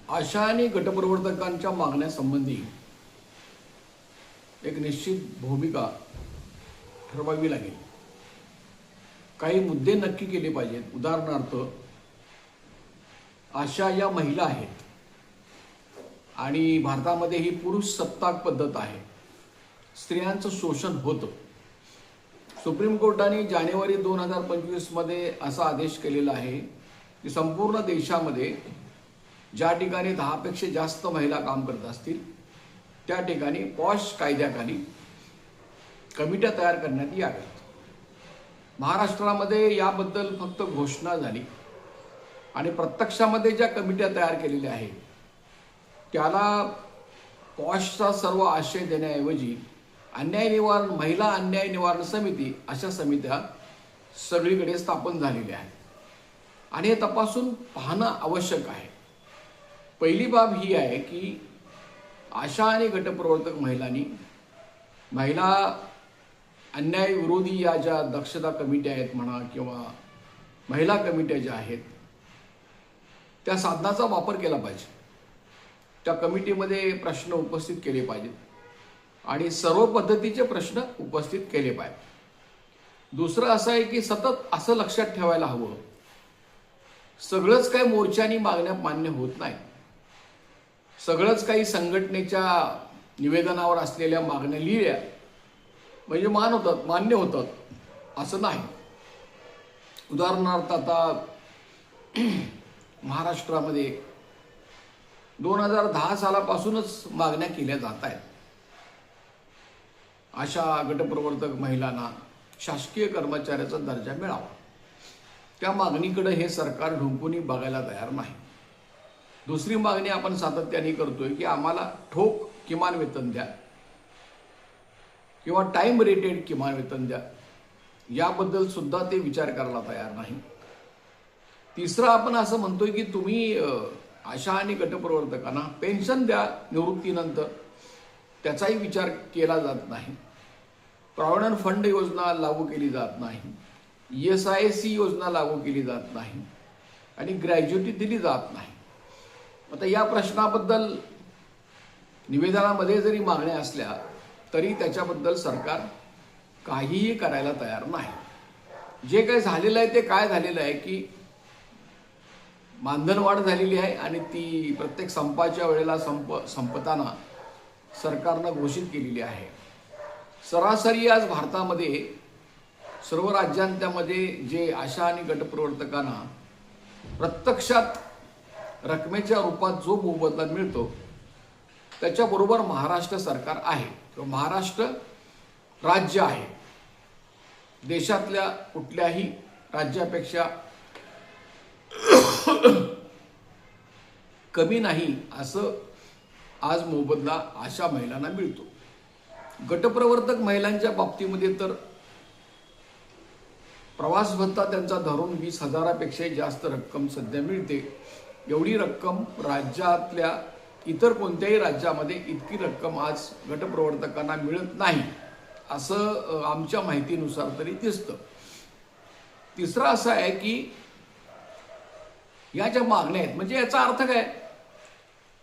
आशा आणि गटप्रवर्तकांच्या मागण्यासंबंधी एक निश्चित भूमिका ठरवावी लागेल. काही मुद्दे नक्की केले पाहिजेत. उदाहरणार्थ, आशा या महिला आहेत आणि भारतामध्ये ही पुरुष सत्ताक पद्धत आहे. स्त्रियांचं शोषण होतं. सुप्रीम कोर्टाने जानेवारी 2025 मध्ये असा आदेश केलेला आहे की संपूर्ण देशामध्ये ज्या ठिकाणी 10 पेक्षा जास्त महिला काम करत असतील त्या ठिकाणी पॉश कायद्याखाली कमिट्या तयार करण्यात याव्यात. महाराष्ट्रामध्ये याबद्दल फक्त घोषणा झाली आणि प्रत्यक्षामध्ये ज्या कमिट्या तयार केलेल्या आहेत त्याला पॉशचा सर्व आशय देण्याऐवजी महिला अन्याय निवारण समिती अशा समित्या सगळीकडे स्थापन झालेल्या आहेत आणि हे तपासून पाहणं आवश्यक आहे. पहिली बाब ही आहे की आशा आणि गटप्रवर्तक महिला अन्याय विरोधी या ज्या दक्षता कमिट्या आहेत म्हणा किंवा महिला कमिट्या ज्या आहेत त्या साधनाचा वापर केला पाहिजे. त्या कमिटीमध्ये प्रश्न उपस्थित केले पाहिजेत आणि सर्व पद्धतीचे प्रश्न उपस्थित केले पाहिजेत. दुसरं असं आहे की सतत असं लक्षात ठेवायला हवं, सगळंच काही मोर्चानी मागण्या मान्य होत नाही. सगळंच काही संघटनेच्या निवेदनावर असलेल्या मागण्या लिहिल्या म्हणजे मान्य होतात असं नाही. उदाहरणार्थ, आता महाराष्ट्रामध्ये 2010 सालापासूनच मागण्या केल्या जात आहेत. अशा गटप्रवर्तक महिलांना शासकीय कर्मचाऱ्याचा दर्जा मिळावा. त्या मागणीकडे हे सरकार ढुंकूनही बघायला तयार नाही. दुसरी मागणी आपण सातत्याने करतोय की आम्हाला ठोक किमान वेतन द्या किंवा टाइम रेटेड किमान वेतन द्या. याबद्दल सुद्धा ते विचार करायला तयार नाही. तिसरं आपण असं म्हणतोय की तुम्ही आशा आणि गटप्रवर्तकांना पेन्शन द्या निवृत्तीनंतर, त्याचाही विचार केला जात नाही. प्रॉव्हिडंट फंड योजना लागू केली जात नाही. ESIC योजना लागू केली जात नाही आणि ग्रॅज्युटी दिली जात नाही. आता या प्रश्नाबद्दल निवेदनामध्ये जरी मागण्या असल्या तरी त्याच्याबद्दल सरकार काहीही करायला तयार नाही. जे काही झालेलं आहे ते काय झालेलं आहे की मानधनवाढ झालेली आहे आणि ती प्रत्येक संपाच्या वेळेला संपताना सरकारनं घोषित केलेली आहे. सरासरी आज भारतामध्ये सर्व राज्यांमध्ये जे आशा आणि गटप्रवर्तकांना प्रत्यक्षात रकमेच्या रूपात जो मोबदला मिळतो त्याच्याबरोबर महाराष्ट्र सरकार आहे किंवा महाराष्ट्र राज्य आहे. देशातल्या कुठल्याही राज्यापेक्षा कमी नाही असं आज मोबदला अशा महिलांना मिळतो. गटप्रवर्तक महिलांच्या बाबतीमध्ये तर प्रवास भत्ता त्यांचा धरून 20,000पेक्षाही जास्त रक्कम सध्या मिळते. एवढी रक्कम राज्यातल्या इतर कोणत्याही राज्यामध्ये इतकी रक्कम आज गटप्रवर्तकांना मिळत नाही असं आमच्या माहितीनुसार तरी दिसतं. तिसरं असं आहे की या ज्या मागण्या आहेत म्हणजे याचा अर्थ काय,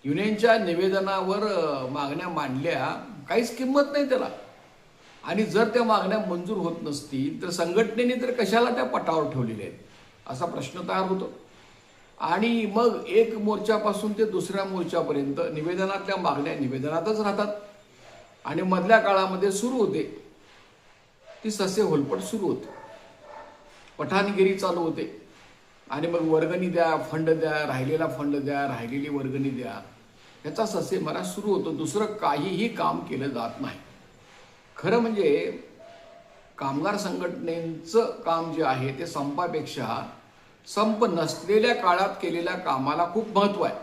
युनियनच्या निवेदनावर मागण्या मांडल्या, काहीच किंमत नाही त्याला. आणि जर त्या मागण्या मंजूर होत नसतील तर संघटनेने तर कशाला त्या पटावर ठेवलेल्या आहेत असा प्रश्न तयार होतो. आणि मग एक मोर्चापासून ते दुसऱ्या मोर्चापर्यंत निवेदनातल्या मागण्या निवेदनातच राहतात आणि मधल्या काळामध्ये सुरू होते ती ससे होलपट सुरू होते, पठाणगिरी चालू होते आणि मग वर्गणी द्या, फंड द्या, राहिलेला फंड द्या, राहिलेली वर्गणी द्या, ह्याचा ससेमारा सुरू होतो. दुसरं काहीही काम केलं जात नाही. खरं म्हणजे कामगार संघटनेचं काम जे आहे ते संपापेक्षा संप नसलेल्या काळात केलेल्या कामाला खूप महत्त्व आहे.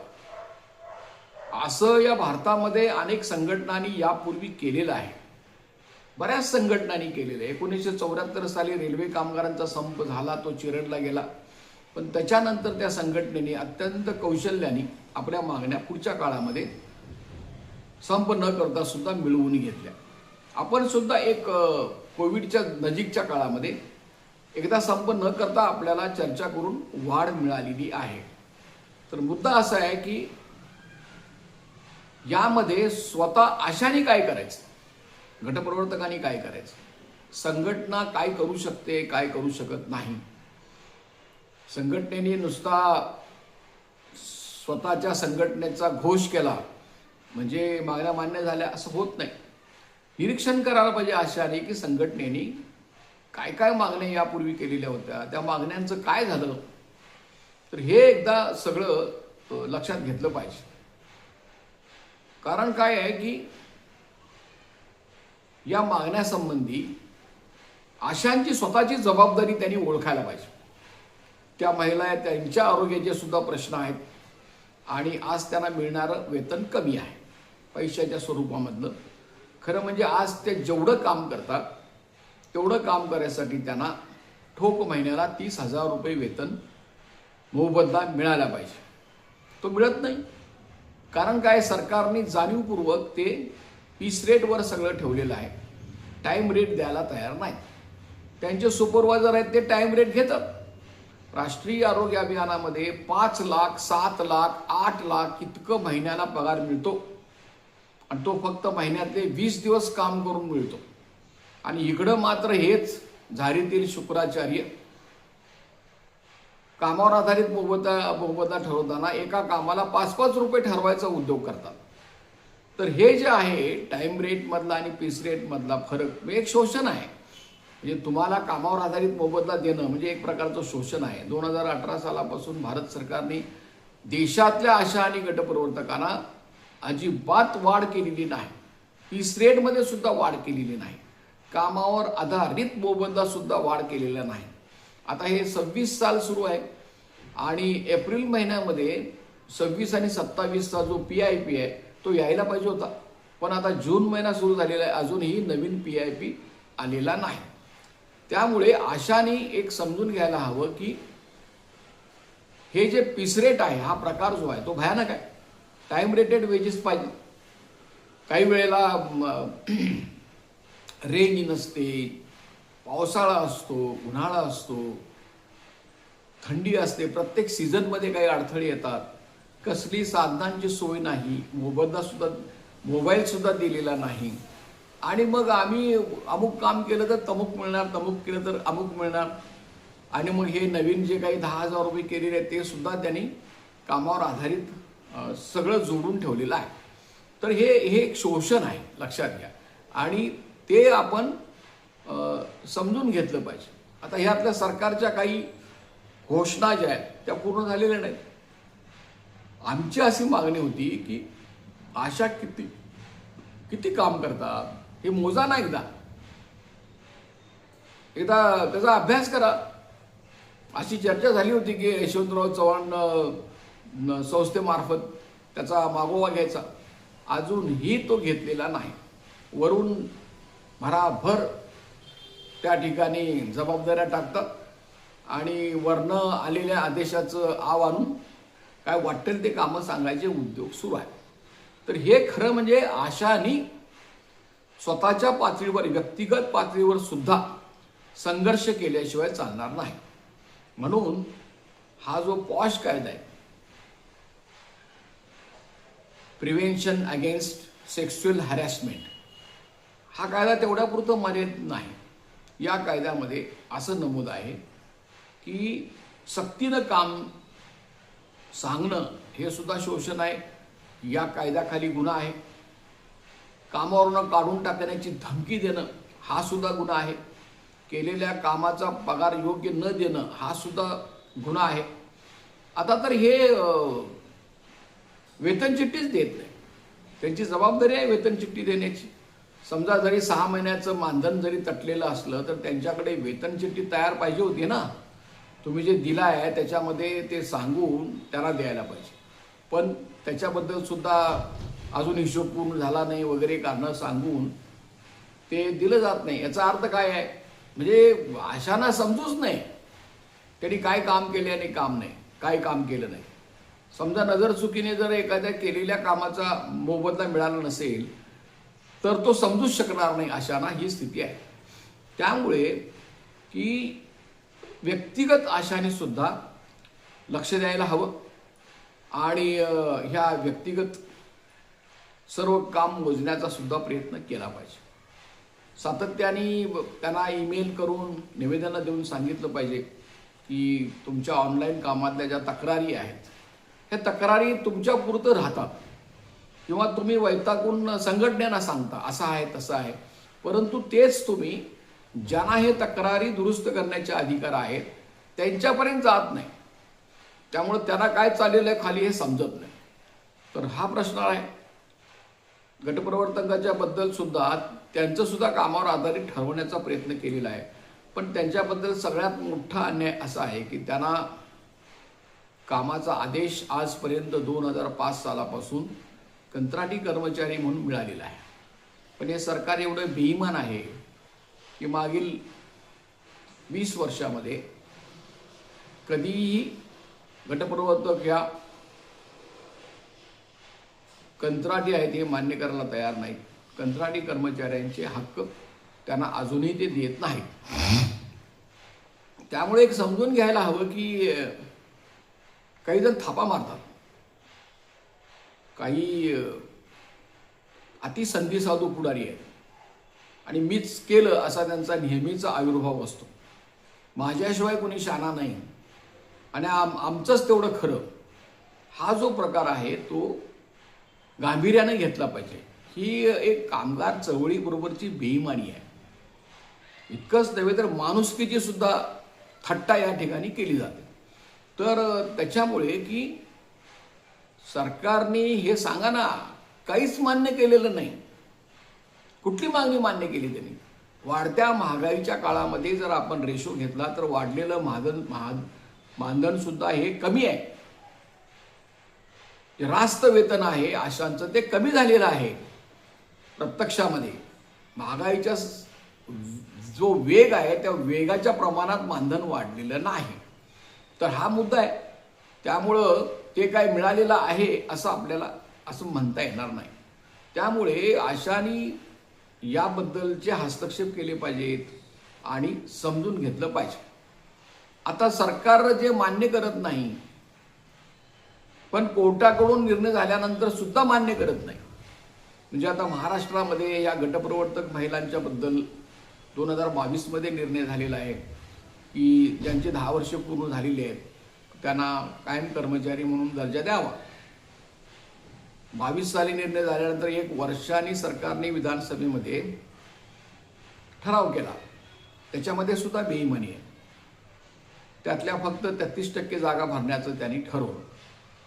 असं या भारतामध्ये अनेक संघटनांनी यापूर्वी केलेलं आहे. बऱ्याच संघटनांनी केलेलं आहे. 1974 साली रेल्वे कामगारांचा संप झाला, तो चिरडला गेला, पण त्याच्यानंतर त्या संघटनेने अत्यंत कौशल्याने आपल्या मागण्या पुढच्या काळामध्ये संप न करता सुद्धा मिळवून घेतल्या. आपण सुद्धा एक कोविडच्या नजीकच्या काळामध्ये एकदा संप न करता आपल्याला चर्चा करून वाढ मिळालेली आहे. तर मुद्दा असा आहे की यामध्ये स्वतः आशाने काय करायचं, गटप्रवर्तकांनी काय करायचं, संघटना काय करू शकते, काय करू शकत नाही. संघटनेने नुसता स्वतःच्या संघटनेचा घोष केला म्हणजे मागण्या मान्य झाल्या असं होत नाही. निरीक्षण करायला पाहिजे आशाने की संघटनेने काय काय मागण्या यापूर्वी केलेल्या होत्या, त्या मागण्यांचं काय झालं. तर हे एकदा सगळं लक्षात घेतलं पाहिजे. कारण काय आहे की या मागण्यासंबंधी आशांची स्वतःची जबाबदारी त्यांनी ओळखायला पाहिजे. त्या महिला आहेत, त्यांच्या आरोग्याचे सुद्धा प्रश्न आहेत आणि आज त्यांना मिळणारं वेतन कमी आहे पैशाच्या स्वरूपामधलं. खरं म्हणजे आज ते जेवढं काम करतात तेवढं काम करायसाठी त्यांना ठोक महिन्याला 30,000 रुपये वेतन मोबदला मिळाला पाहिजे. तो मिळत नाही. कारण काय, सरकारने जाणीवपूर्वक ते पीस रेटवर सगळं ठेवलेलं आहे. टाईम रेट द्यायला तयार नाही. त्यांचे सुपरवायझर आहेत ते टाईम रेट घेतात. राष्ट्रीय आरोग्य अभियानामध्ये 5 लाख 7 लाख 8 लाख इतकं महिन्याला पगार मिळतो आणि तो फक्त महिन्यातले 20 दिवस काम करून मिळतो. आणि इकडं मात्र हेच झारीतील शुक्राचार्य कामावर आधारित मोबदला ठरवताना एका कामाला 5-5 रुपये ठरवायचा उद्योग करतात. तर हे जे आहे टाईम रेटमधला आणि पीस रेटमधला फरक एक शोषण आहे. म्हणजे तुम्हाला कामावर आधारित मोबदला देणं म्हणजे एक प्रकारचं शोषण आहे. 2018 सालापासून भारत सरकारने देशातल्या आशा आणि गटप्रवर्तकांना अजिबात वाढ केलेली नाही. पीस रेटमध्ये सुद्धा वाढ केलेली नाही. कामावर आधारित मोबदला सुद्धा वाढ केलेला नाही. आता हे 26 साल सुरू आहे आणि एप्रिल महिन्यामध्ये 26 आणि 27चा जो PIP आहे तो यायला पाहिजे होता. पण आता जून महिना सुरू झालेला आहे, अजूनही नवीन PIP आलेला नाही. त्यामुळे आशाने एक समजून घ्यायला हवं की हे जे पीस रेट आहे हा प्रकार जो आहे तो भयानक आहे. टाईम रेटेड वेजेस पाहिजे. काही वेळेला रेंज नसते, पावसाळा असतो, उन्हाळा असतो, थंडी असते, प्रत्येक सीझनमध्ये काही अडथळे येतात. कसली साधनांची सोय नाही, मोबाईल सुद्धा दिलेला नाही. आणि मग आम्ही अमुक काम केलं तर तमुक मिळणार, तमुक केलं तर अमुक मिळणार. आणि मग हे नवीन जे काही 10,000 रुपये केलेले आहेत ते सुद्धा त्यांनी कामावर आधारित सगळं जोडून ठेवलेलं आहे. तर हे एक शोषण आहे, लक्षात घ्या. आणि ते आपण समजून घेतलं पाहिजे. आता ह्यातल्या सरकारच्या काही घोषणा ज्या आहेत त्या पूर्ण झालेल्या नाहीत. आमची अशी मागणी होती की आशा किती काम करतात हे मोजा ना, एकदा त्याचा अभ्यास करा. अशी चर्चा झाली होती की यशवंतराव चव्हाण संस्थेमार्फत त्याचा मागोवा घ्यायचा. अजूनही तो घेतलेला नाही. वरून भराभर त्या ठिकाणी जबाबदाऱ्या टाकतात आणि वरनं आलेल्या आदेशाचं आव आणून काय वाटेल ते कामं सांगायचे उद्योग सुरू आहे. तर हे खरं म्हणजे आशानी स्वतःच्या पातळीवर, व्यक्तिगत पातळीवर सुद्धा संघर्ष केल्याशिवाय चालणार नाही. म्हणून हा जो पॉश कायदा आहे, प्रिव्हेन्शन अगेन्स्ट सेक्शुअल हॅरॅसमेंट, हा कायदा तेवढ्यापुरतं मर्यादित नाही. या कायद्यामध्ये असं नमूद आहे की सक्तीनं काम सांगणं हे सुद्धा शोषण आहे. या कायद्याखाली गुन्हा आहे. कामावरून काढून टाकण्याची धमकी देणं हा सुद्धा गुन्हा आहे. केलेल्या कामाचा पगार योग्य न देणं हा सुद्धा गुन्हा आहे. आता तर हे वेतन चिठ्ठीच देत नाही. त्यांची जबाबदारी आहे वेतन चिठ्ठी देण्याची. समजा जरी 6 महिन्याचं मानधन जरी तटलेलं असलं तर त्यांच्याकडे वेतन चिठ्ठी तयार पाहिजे होती ना. तुम्ही जे दिलं आहे त्याच्यामध्ये ते सांगून त्याला द्यायला पाहिजे. पण त्याच्याबद्दल सुद्धा अजून हिशोब पूर्ण झाला नाही वगैरे कारणं सांगून ते दिलं जात नाही. याचा अर्थ काय आहे, म्हणजे आशांना समजूच नाही त्यांनी काय काम केले आणि काम नाही, काय काम केलं नाही. समजा नजर चुकीने जर एखाद्या केलेल्या कामाचा मोबदला मिळाला नसेल तर तो समजूच शकणार नाही आशांना, ही स्थिती आहे. त्यामुळे की व्यक्तिगत आशाने सुद्धा लक्ष द्यायला हवं आणि ह्या व्यक्तिगत सर्व काम मोजण्याचा सुद्धा प्रयत्न केला पाहिजे. सातत्याने त्यांना ईमेल करून निवेदनं देऊन सांगितलं पाहिजे की तुमच्या ऑनलाईन कामातल्या ज्या तक्रारी आहेत ह्या तक्रारी तुमच्यापुरतं राहतात किंवा तुम्ही वैतागून संघटनेला सांगता असं आहे तसं आहे, परंतु तेच तुम्ही ज्यांना हे तक्रारी दुरुस्त करण्याचे अधिकार आहेत त्यांच्यापर्यंत जात नाही. त्यामुळे त्यांना काय चाललेलं आहे खाली हे समजत नाही. तर हा प्रश्न आहे. गटप्रवर्तकाच्या बद्दल सुद्धा त्यांचं सुद्धा कामावर आधारित ठरवण्याचा प्रयत्न केलेला आहे, पण त्यांच्याबद्दल सगळ्यात मोठा अन्याय असा आहे की त्यांना कामाचा आदेश आजपर्यंत 2005 सालापासून कंत्राटी कर्मचारी म्हणून मिळालेला आहे. पण हे सरकार एवढं बेईमान आहे की मागील 20 वर्षामध्ये कधीही गटप्रवर्तक या कंत्राटी आहेत हे मान्य करायला तयार नाहीत. कंत्राटी कर्मचाऱ्यांचे हक्क त्यांना अजूनही ते देत नाहीत. त्यामुळे एक समजून घ्यायला हवं की काही जण थापा मारतात, काही अतिसंधी साधू पुढारी आहेत आणि मीच केलं असा त्यांचा नेहमीचा आविर्भाव असतो. माझ्याशिवाय कोणी शाना नाही आणि आमचंच तेवढं खरं. हा जो प्रकार आहे तो गांभीर्याने घेतला पाहिजे. ही एक कामगार चळवळीबरोबरची बेईमानी आहे. इतकंच नव्हे तर माणुसकीची सुद्धा थट्टा या ठिकाणी केली जाते. तर त्याच्यामुळे की सरकारने हे सांगा ना, काहीच मान्य केलेलं नाही. कुठली मागणी मान्य केली त्यांनी? वाढत्या महागाईच्या काळामध्ये जर आपण रेशो घेतला तर वाढलेलं मानधन सुद्धा हे कमी आहे. रास्त वेतन आहे आशांचं ते कमी झालेलं आहे. प्रत्यक्षामध्ये महागाईचा जो वेग आहे त्या वेगाच्या प्रमाणात मानधन वाढलेलं नाही. तर हा मुद्दा आहे. त्यामुळं ते काय मिळालेलं आहे असं आपल्याला असं म्हणता येणार नाही. त्यामुळे आशांनी याबद्दलचे हस्तक्षेप केले पाहिजेत आणि समजून घेतलं पाहिजे. आता सरकार जे मान्य करत नाही, पण कोर्टाकडून निर्णय झाल्यानंतर सुद्धा मान्य करत नाही. म्हणजे आता महाराष्ट्रामध्ये या गटप्रवर्तक महिलांच्या बद्दल 2022 मध्ये निर्णय झालेला आहे की ज्यांचे 10 वर्ष पूर्ण झालेली आहेत त्यांना कायम कर्मचारी म्हणून दर्जा द्यावा. 22 साली निर्णय झाल्यानंतर 1 वर्षांनी सरकारने विधानसभेमध्ये ठराव केला. त्याच्यामध्ये सुद्धा बेईमानी आहे. त्यातल्या फक्त 33% जागा भरण्याचं त्यांनी ठरवलं.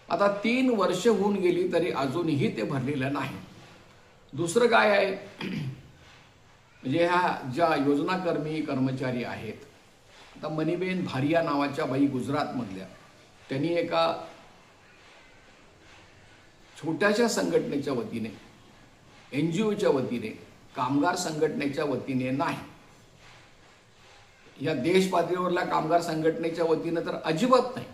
आता 3 वर्ष होऊन गेली तरी अजूनही ते भरलेलं नाही. दुसरं काय आहे, म्हणजे ह्या ज्या योजनाकर्मी कर्मचारी आहेत, आता मनीबेन भारिया नावाच्या बाई गुजरातमधल्या, त्यांनी एका छोट्याशा संघटनेच्या वतीने, NGOच्या वतीने, कामगार संघटनेच्या वतीने नाही, या देश पातळीवरल्या कामगार संघटनेच्या वतीने तर अजिबात नाही,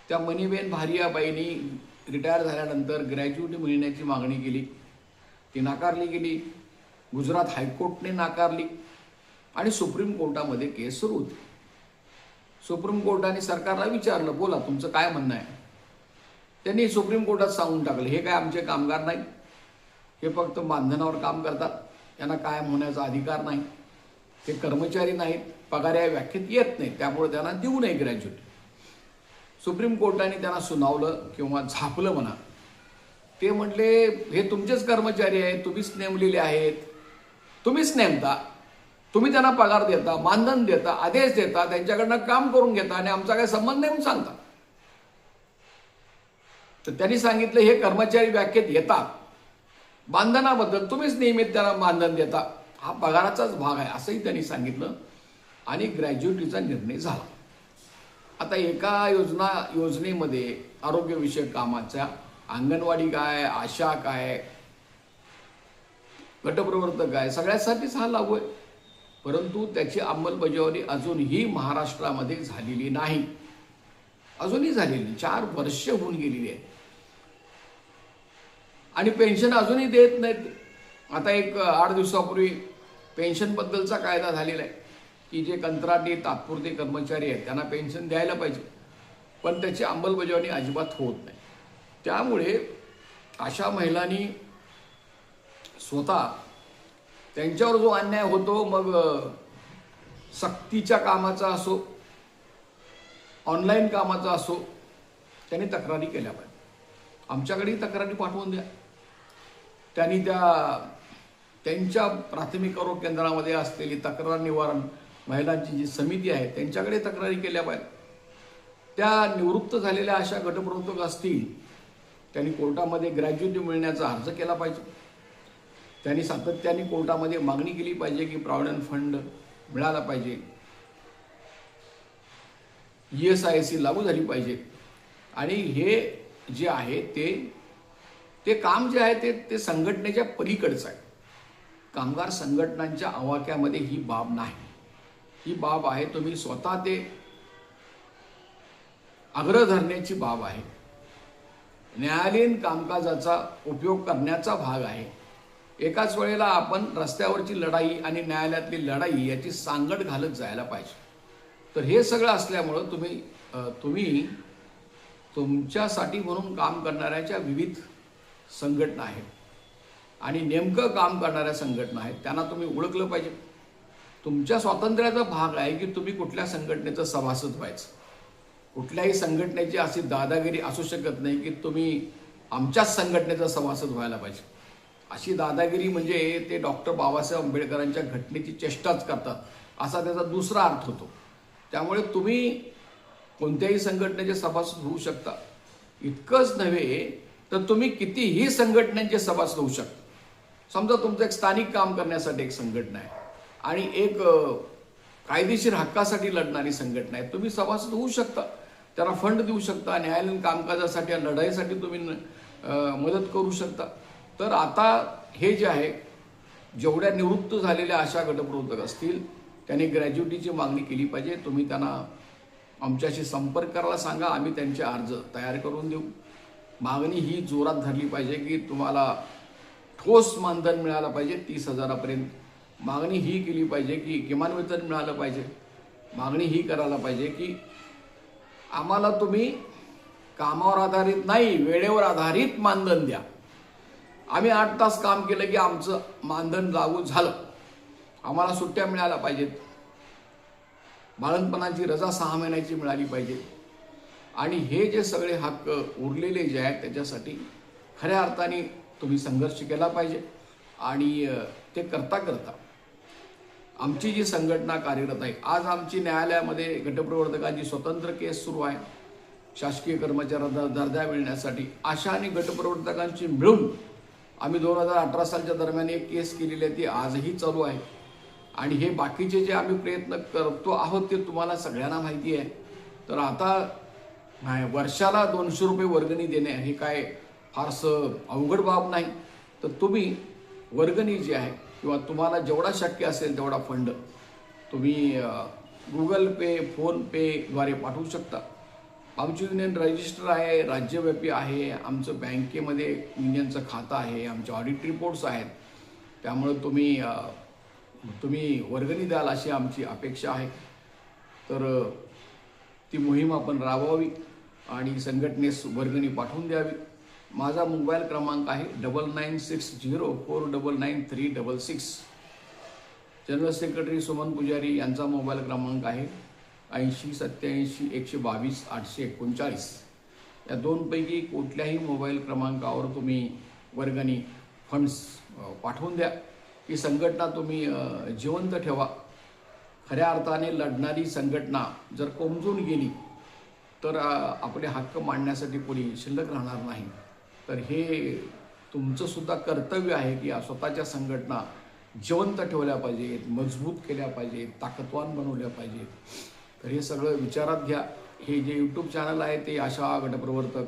त्या मनीबेन भारियाबाईंनी रिटायर झाल्यानंतर ग्रॅज्युटी मिळण्याची मागणी केली. ती नाकारली गेली. गुजरात हायकोर्टने नाकारली आणि सुप्रीम कोर्टामध्ये केस सुरू होती. सुप्रीम कोर्टाने सरकारला विचारलं, बोला तुमचं काय म्हणणं आहे? त्यांनी सुप्रीम कोर्टात सांगून टाकलं, हे काय आमचे कामगार नाही, हे फक्त मानधनावर काम करतात, यांना कायम होण्याचा अधिकार नाही, ते कर्मचारी नाहीत, पगार या व्याख्येत येत नाही, त्यामुळे त्यांना देऊ नये ग्रॅज्युटी. सुप्रीम कोर्टाने त्यांना सुनावलं किंवा झापलं म्हणा. ते म्हटले, हे तुमचेच कर्मचारी आहेत, तुम्हीच नेमलेले आहेत, तुम्हीच नेमता, तुम्ही त्यांना पगार देता, मानधन देता, आदेश देता, त्यांच्याकडनं काम करून घेता आणि आमचा काही संबंध नाही म्हणून सांगता. तर त्यांनी सांगितलं, हे कर्मचारी व्याख्येत येतात, मानधनाबद्दल तुम्हीच नियमित त्यांना मानधन देता, हा पगाराचाच भाग आहे असंही त्यांनी सांगितलं आणि ग्रॅज्युटीचा निर्णय झाला. आता एका योजनेमध्ये आरोग्यविषयक कामाच्या अंगणवाडी काय, आशा काय, गटप्रवर्तक काय, सगळ्यासाठीच हा लागू आहे. परंतु त्याची अंमलबजावणी अजूनही महाराष्ट्रामध्ये झालेली नाही. अजूनही झालेली नाही. 4 वर्ष होऊन गेलेली आहे आणि पेन्शन अजूनही देत नाहीत. आता एक 8 दिवसापूर्वी पेन्शनबद्दलचा कायदा झालेला आहे की जे कंत्राटी तात्पुरते कर्मचारी आहेत त्यांना पेन्शन द्यायला पाहिजे, पण त्याची अंमलबजावणी अजिबात होत नाही. त्यामुळे अशा महिलांनी स्वतः त्यांच्यावर जो अन्याय होतो, मग सक्तीच्या कामाचा असो, ऑनलाईन कामाचा असो, त्यांनी तक्रारी केल्या पाहिजे. आमच्याकडेही तक्रारी पाठवून द्या. त्यांनी त्यांच्या प्राथमिक आरोग्य केंद्रामध्ये असलेली तक्रार निवारण महिलांची जी समिती आहे त्यांच्याकडे तक्रारी केल्या पाहिजे. त्या निवृत्त झालेल्या अशा गटप्रवर्तक असतील, त्यांनी कोर्टामध्ये ग्रॅज्युटी मिळण्याचा अर्ज केला पाहिजे. त्यांनी सातत्याने कोर्टामध्ये मागणी केली पाहिजे की प्रॉव्हिडंट फंड मिळाला पाहिजे, ESIC लागू झाली पाहिजे. आणि हे जे आहे ते काम जे आहे ते संघटनेच्या पलीकडचं आहे. कामगार संघटनांच्या आवाक्यामध्ये ही बाब नाही. ही बाब आहे तुम्ही स्वतः ते आग्रह धरण्याची बाब आहे. न्यायालयीन कामकाजाचा उपयोग करण्याचा भाग आहे. एकाच वेळेला आपण रस्त्यावरची लढाई आणि न्यायालयातली लढाई याची सांगड घालत जायला पाहिजे. तर हे सगळं असल्यामुळं तुम्ही तुमच्यासाठी म्हणून काम करणाऱ्याच्या विविध संघटना आहेत आणि नेमकं काम करणाऱ्या संघटना आहेत, त्यांना तुम्ही ओळखलं पाहिजे. तुमच्या स्वातंत्र्याचा भाग आहे की तुम्ही कुठल्या संघटनेचं सभासद व्हायचं. कुठल्याही संघटनेची अशी दादागिरी असू शकत नाही की तुम्ही आमच्याच संघटनेचा सभासद व्हायला पाहिजे. अशी दादागिरी म्हणजे ते डॉक्टर बाबासाहेब आंबेडकरांच्या घटनेची चेष्टाच करतात असा त्याचा दुसरा अर्थ होतो. त्यामुळे तुम्ही कोणत्याही संघटनेचे सभासद होऊ शकता. इतकंच नव्हे तर तुम्ही कितीही संघटनांचे सभासद होऊ शकता. समजा तुमचं एक स्थानिक काम करण्यासाठी एक संघटना आहे आणि एक कायदेशीर हक्कासाठी लढणारी संघटना आहे, तुम्ही सभासद होऊ शकता. त्याला फंड देऊ शकता, न्यायालयीन कामकाजासाठी लढाईसाठी तुम्ही मदत करू शकता. तर आता हे जे आहे, जेवढ्या निवृत्त झालेल्या अशा गटप्रवर्तक असतील त्यांनी ग्रॅज्युटीची मागणी केली पाहिजे. तुम्ही त्यांना आमच्याशी संपर्क करायला सांगा, आम्ही त्यांचे अर्ज तयार करून देऊ. मागणी ही जोरात धरली पाहिजे की तुम्हाला ठोस मानधन मिळालं पाहिजे 30,000पर्यंत. मागणी ही केली पाहिजे की किमान वेतन मिळालं पाहिजे. मागणी ही करायला पाहिजे की आम्हाला तुम्ही कामावर आधारित नाही, वेळेवर आधारित मानधन द्या. आम्ही 8 तास काम केलं की आमचं मानधन लागू झालं. आम्हाला सुट्ट्या मिळाल्या पाहिजेत. बाळंतपणाची रजा 6 महिन्याची मिळाली पाहिजे. आणि हे जे सगळे हक्क उरलेले जे आहेत त्याच्यासाठी खऱ्या अर्थाने तुम्ही संघर्ष केला पाहिजे. आणि ते करता आमची जी संघटना कार्यरत आहे, आज आमची न्यायालयामध्ये गटप्रवर्तकांची स्वतंत्र केस सुरू आहे. शासकीय कर्मचाऱ्यांना दर्जा मिळण्यासाठी अशा आणि गटप्रवर्तकांची मिळून आम्ही 2018 सालच्या दरम्यान एक केस केलेली आहे, ती आजही चालू आहे. आणि हे बाकीचे जे आम्ही प्रयत्न करतो आहोत ते तुम्हाला सगळ्यांना माहिती आहे. तर आता वर्षाला 200 रुपये वर्गणी देणे हे काय फारसं अवघड बाब नाही. तर तुम्ही वर्गणी जी आहे किंवा तुम्हाला जेवढा शक्य असेल तेवढा फंड तुम्ही गुगल पे, फोनपेद्वारे पाठवू शकता. आमची युनियन रजिस्टर आहे, राज्यव्यापी आहे. आमचं बँकेमध्ये युनियनचं खातं आहे, आमचे ऑडिट रिपोर्ट्स आहेत. त्यामुळे तुम्ही वर्गणी द्याल अशी आमची अपेक्षा आहे. तर ती मोहीम आपण राबवावी आणि संघटनेस वर्गणी पाठवून द्यावी. माझा मोबाईल क्रमांक आहे 9960499366. जनरल सेक्रेटरी सुमन पुजारी यांचा मोबाईल क्रमांक आहे 8087122839. या दोनपैकी कुठल्याही मोबाईल क्रमांकावर तुम्ही वर्गणी फंड्स पाठवून द्या. ही संघटना तुम्ही जिवंत ठेवा. खऱ्या अर्थाने लढणारी संघटना जर कोमजून गेली तर आपले हक्क मांडण्यासाठी कोणी शिल्लक राहणार नाही. तर हे तुमचंसुद्धा कर्तव्य आहे की स्वतःच्या संघटना जिवंत ठेवल्या पाहिजेत, मजबूत केल्या पाहिजेत, ताकदवान बनवल्या पाहिजेत. तर हे सगळं विचारात घ्या. हे जे यूट्यूब चॅनल आहे ते अशा गटप्रवर्तक,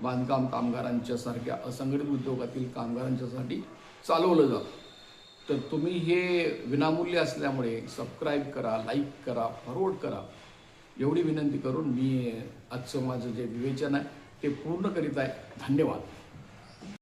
बांधकाम कामगारांच्या सारख्या असंघटित उद्योगातील कामगारांच्यासाठी चालवलं जातं. तर तुम्ही हे विनामूल्य असल्यामुळे सबस्क्राईब करा, लाईक करा, फॉरवर्ड करा एवढी विनंती करून मी आजचं माझं जे विवेचन आहे ते पूर्ण करीत आहे. धन्यवाद.